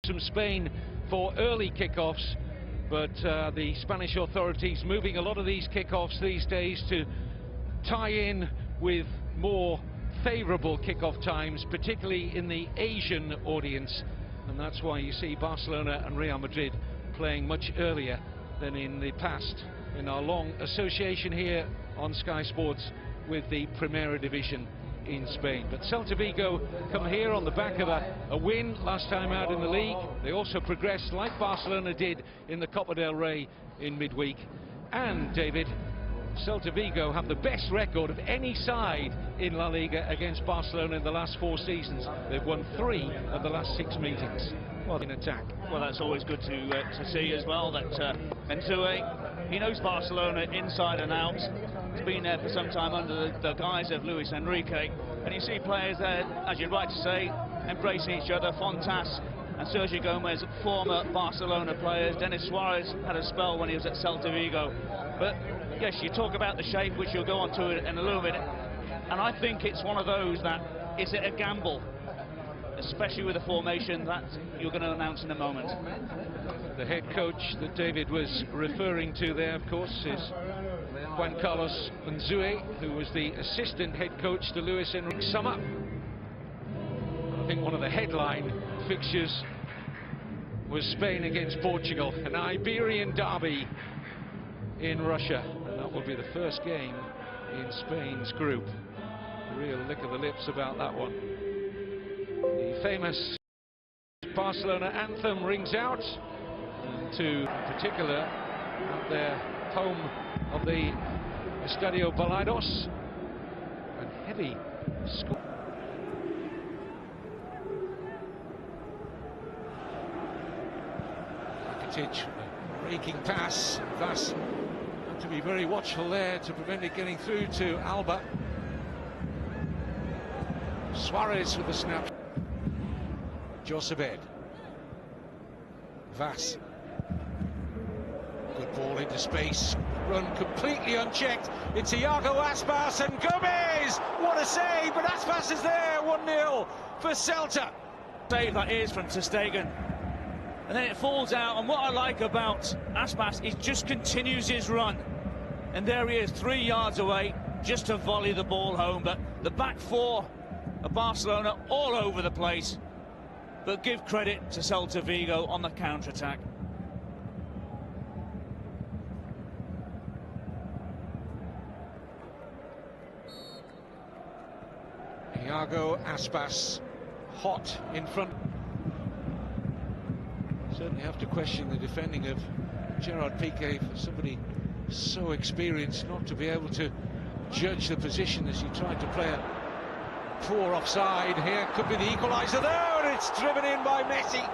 from Spain for early kickoffs, but the Spanish authorities moving a lot of these kickoffs these days to tie in with more favourable kickoff times, particularly in the Asian audience, and that's why you see Barcelona and Real Madrid playing much earlier than in the past in our long association here on Sky Sports with the Primera Division in Spain. But Celta Vigo come here on the back of a win last time out in the league. They also progressed like Barcelona did in the Copa del Rey in midweek. And David, Celta Vigo have the best record of any side in La Liga against Barcelona in the last 4 seasons. They've won 3 of the last 6 meetings. Well, in attack. Well, that's always good to see as well. That Mentue, he knows Barcelona inside and out. He's been there for some time under the guise of Luis Enrique, and you see players there, as you're right to say, embracing each other. Fontas and Sergio Gomez, former Barcelona players. Denis Suarez had a spell when he was at Celta Vigo. But yes, you talk about the shape, which you'll go on to in a little bit, and I think it's one of those that, is it a gamble? Especially with the formation that you're going to announce in a moment. The head coach that David was referring to there, of course, is Juan Carlos Unzue, who was the assistant head coach to Luis Enrique summer. I think one of the headline fixtures was Spain against Portugal, an Iberian derby in Russia, and that will be the first game in Spain's group. A real lick of the lips about that one. The famous Barcelona anthem rings out, to particular at their home of the Estadio Balaidos, and heavy score. Rakitic, a raking pass. Thus, have to be very watchful there to prevent it getting through to Alba. Suarez with the snap. Josebed. Vas. Good ball into space. Run completely unchecked. It's Iago Aspas and Gomez. What a save! But Aspas is there. 1-0 for Celta. Save that is from ter Stegen. And then it falls out. And what I like about Aspas is just continues his run. And there he is, 3 yards away, just to volley the ball home. But the back four of Barcelona all over the place. But give credit to Celta Vigo on the counter-attack. Iago Aspas, hot in front. Certainly have to question the defending of Gerard Piqué for somebody so experienced not to be able to judge the position as he tried to play a poor offside. Here could be the equaliser there, and it's driven in by Messi.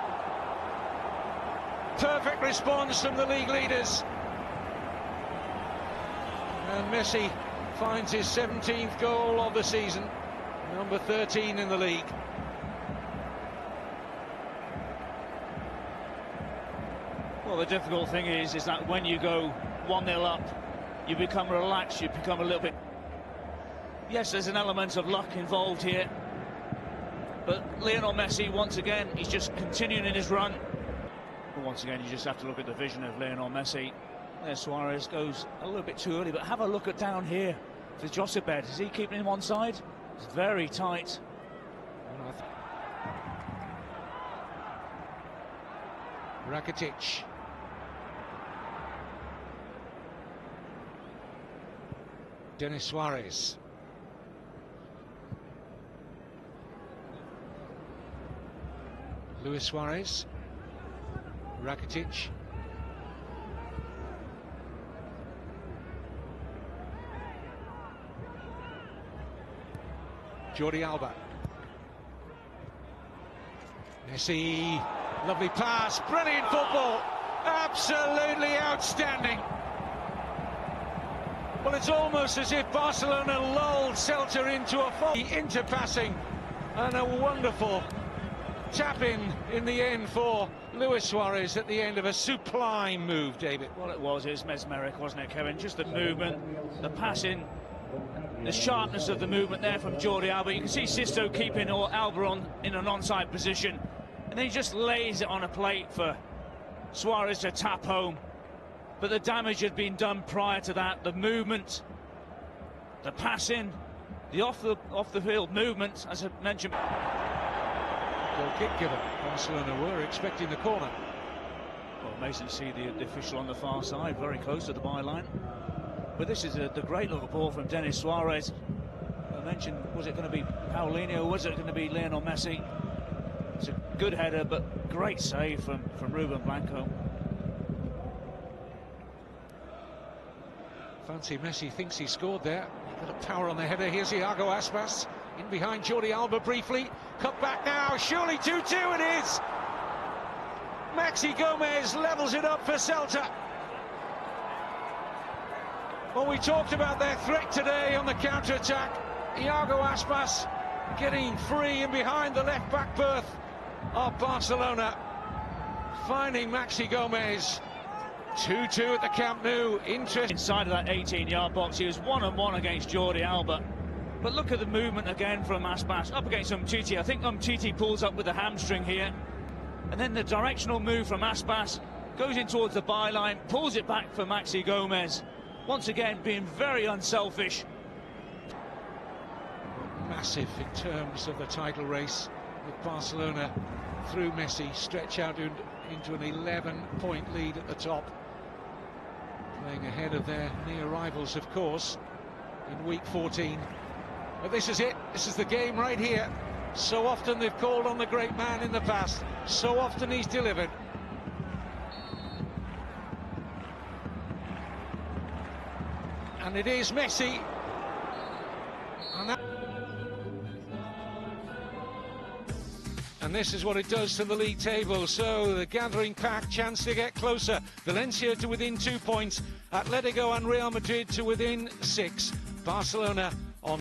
Perfect response from the league leaders, and Messi finds his 17th goal of the season, number 13 in the league. Well, the difficult thing is that when you go 1-0 up, you become relaxed, you become a little bit... Yes, there's an element of luck involved here, but Lionel Messi, once again, he's just continuing in his run. But once again, you just have to look at the vision of Lionel Messi. There, Suarez goes a little bit too early, but have a look at down here for Josebed. Is he keeping him onside? It's very tight. Rakitic. Denis Suarez. Luis Suarez. Rakitic. Jordi Alba. Messi. Lovely pass. Brilliant football. Absolutely outstanding. Well, it's almost as if Barcelona lulled Celta into a fall. Interpassing and a wonderful tap-in the end for Luis Suarez at the end of a sublime move, David. Well, it was mesmeric, wasn't it, Kevin? Just the movement, the passing, the sharpness of the movement there from Jordi Alba. You can see Sisto keeping Alba in an onside position. and then he just lays it on a plate for Suarez to tap home. But the damage had been done prior to that. The movement, the passing, the off the field movement, as I mentioned. Goal kick given. Barcelona were expecting the corner. Well, amazing to see the official on the far side, very close to the byline. But this is the great little ball from Denis Suarez. I mentioned, was it going to be Paulinho? Was it going to be Lionel Messi? It's a good header, but great save from Ruben Blanco. Fancy Messi thinks he scored there. Got a power on the header. Here's Iago Aspas in behind Jordi Alba briefly. Cut back now. Surely 2-2 it is. Maxi Gomez levels it up for Celta. Well, we talked about their threat today on the counter-attack. Iago Aspas getting free in behind the left-back berth of Barcelona. Finding Maxi Gomez. 2-2 at the Camp Nou. Inside of that 18-yard box, he was one-on-one against Jordi Alba. But look at the movement again from Aspas up against Umtiti. I think Umtiti pulls up with the hamstring here. And then the directional move from Aspas goes in towards the byline, pulls it back for Maxi Gomez. Once again, being very unselfish. Massive in terms of the title race, with Barcelona through Messi stretch out into an 11-point lead at the top. Playing ahead of their near rivals, of course, in week 14. But this is it. This is the game right here. So often they've called on the great man in the past. So often he's delivered. And it is Messi. And this is what it does to the league table. So the gathering pack, chance to get closer. Valencia to within 2 points. Atletico and Real Madrid to within 6. Barcelona